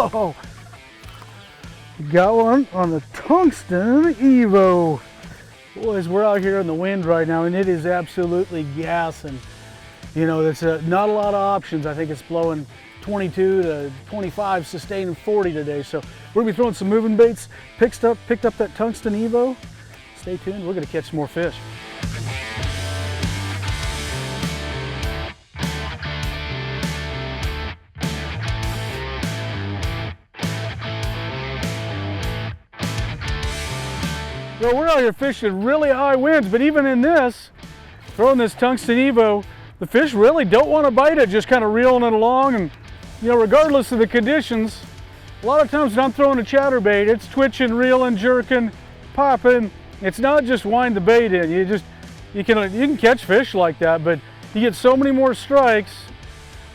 Oh, got one on the Tungsten EVO. Boys, we're out here in the wind right now and it is absolutely gassing. You know, there's not a lot of options. I think it's blowing 22 to 25, sustaining 40 today. So we're gonna be throwing some moving baits. Picked up that Tungsten EVO. Stay tuned, we're gonna catch some more fish. Well, we're out here fishing really high winds, but even in this, throwing this Tungsten EVO, the fish really don't want to bite it, just kind of reeling it along. And you know, regardless of the conditions, a lot of times when I'm throwing a chatterbait, it's twitching, reeling, jerking, popping. It's not just wind the bait in. You can catch fish like that, but you get so many more strikes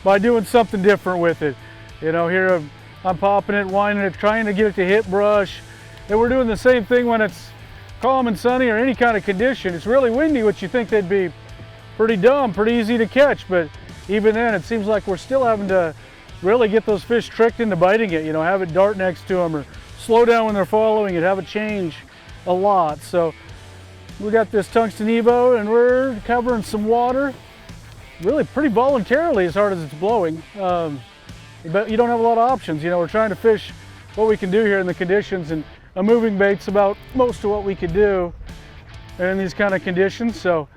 by doing something different with it. You know, here I'm popping it, winding it, trying to get it to hit brush. And we're doing the same thing when it's calm and sunny or any kind of condition. It's really windy, which you think they'd be pretty dumb, pretty easy to catch, but even then it seems like we're still having to really get those fish tricked into biting it, you know, have it dart next to them or slow down when they're following it, have it change a lot. So we got this Tungsten EVO and we're covering some water really pretty voluntarily as hard as it's blowing. But you don't have a lot of options. You know, we're trying to fish what we can do here in the conditions, and a moving bait's about most of what we could do in these kind of conditions. So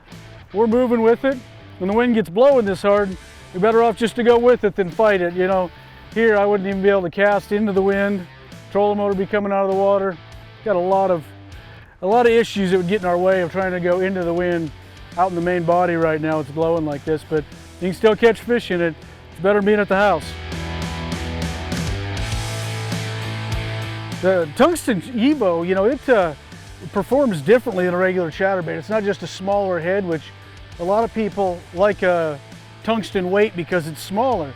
we're moving with it. When the wind gets blowing this hard, you're better off just to go with it than fight it. You know, here I wouldn't even be able to cast into the wind. Trolling motor would be coming out of the water. Got a lot of issues that would get in our way of trying to go into the wind out in the main body right now. It's blowing like this, but you can still catch fish in it. It's better than being at the house. The Tungsten EVO, you know, it performs differently than a regular chatterbait. It's not just a smaller head, which a lot of people like a tungsten weight because it's smaller.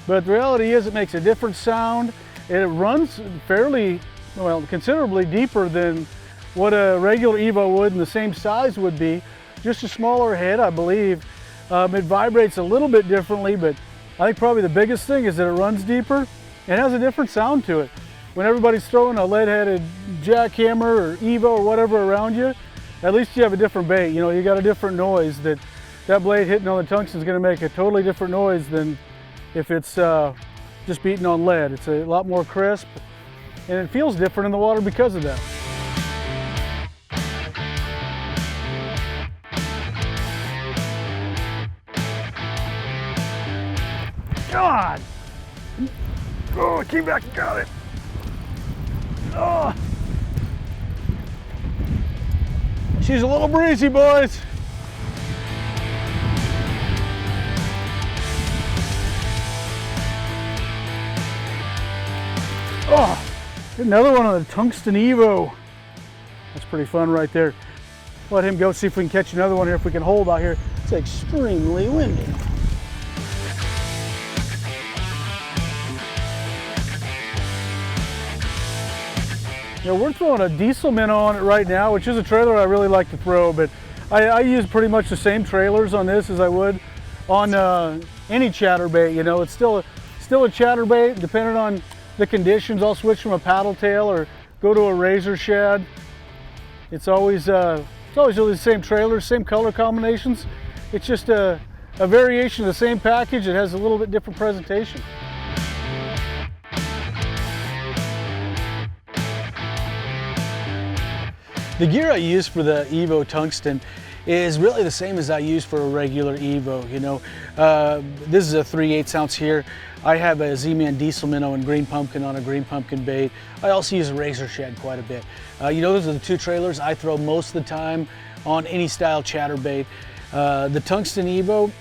But the reality is it makes a different sound. It runs fairly, well, considerably deeper than what a regular EVO would and the same size would be. Just a smaller head, I believe. It vibrates a little bit differently, but I think probably the biggest thing is that it runs deeper. It has a different sound to it. When everybody's throwing a lead-headed jackhammer or EVO or whatever around you, at least you have a different bait. You know, you got a different noise. That blade hitting on the tungsten is going to make a totally different noise than if it's just beating on lead. It's a lot more crisp, and it feels different in the water because of that. God! Oh, I came back and got it. Oh. She's a little breezy, boys. Oh, another one on the Tungsten EVO. That's pretty fun right there. Let him go, see if we can catch another one here, if we can hold out here. It's extremely windy. You know, we're throwing a diesel minnow on it right now, which is a trailer I really like to throw, but I use pretty much the same trailers on this as I would on any chatterbait. You know, it's still a chatterbait. Depending on the conditions, I'll switch from a paddle tail or go to a razor shad. It's always really the same trailers, same color combinations. It's just a variation of the same package. It has a little bit different presentation. The gear I use for the EVO Tungsten is really the same as I use for a regular EVO. You know, this is a 3/8 ounce here. I have a Z-Man diesel minnow and green pumpkin on a green pumpkin bait. I also use a razor shad quite a bit. You know, those are the two trailers I throw most of the time on any style chatterbait. The Tungsten EVO,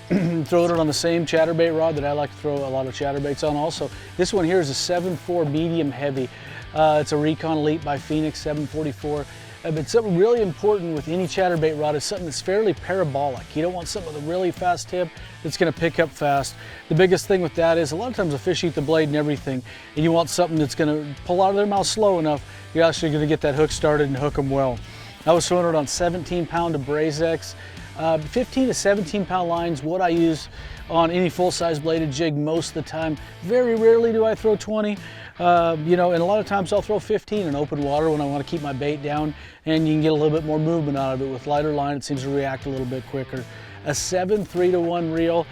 throw it on the same chatterbait rod that I like to throw a lot of chatterbaits on also. This one here is a 7.4 medium heavy. It's a Recon Elite by Phoenix 744. But something really important with any chatterbait rod is something that's fairly parabolic. You don't want something with a really fast tip that's going to pick up fast. The biggest thing with that is a lot of times the fish eat the blade and everything, and you want something that's going to pull out of their mouth slow enough, you're actually going to get that hook started and hook them well. I was throwing it on 17-pound Abrazex. 15 to 17-pound lines, what I use on any full-size bladed jig most of the time. Very rarely do I throw 20. You know, and a lot of times I'll throw 15 in open water when I want to keep my bait down, and you can get a little bit more movement out of it. With lighter line, it seems to react a little bit quicker. A 7 3-to-1 reel.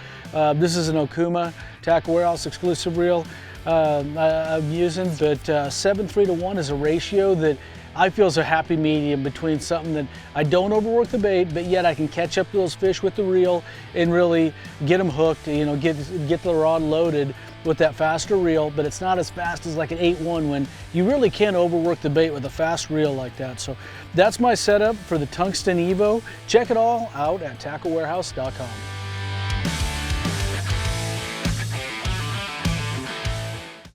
This is an Okuma Tackle Warehouse exclusive reel I'm using, but 7 3-to-1 is a ratio that I feel is a happy medium between something that I don't overwork the bait, but yet I can catch up to those fish with the reel and really get them hooked, you know, get the rod loaded with that faster reel, but it's not as fast as like an 8-1 when you really can't overwork the bait with a fast reel like that. So that's my setup for the Tungsten EVO. Check it all out at tacklewarehouse.com.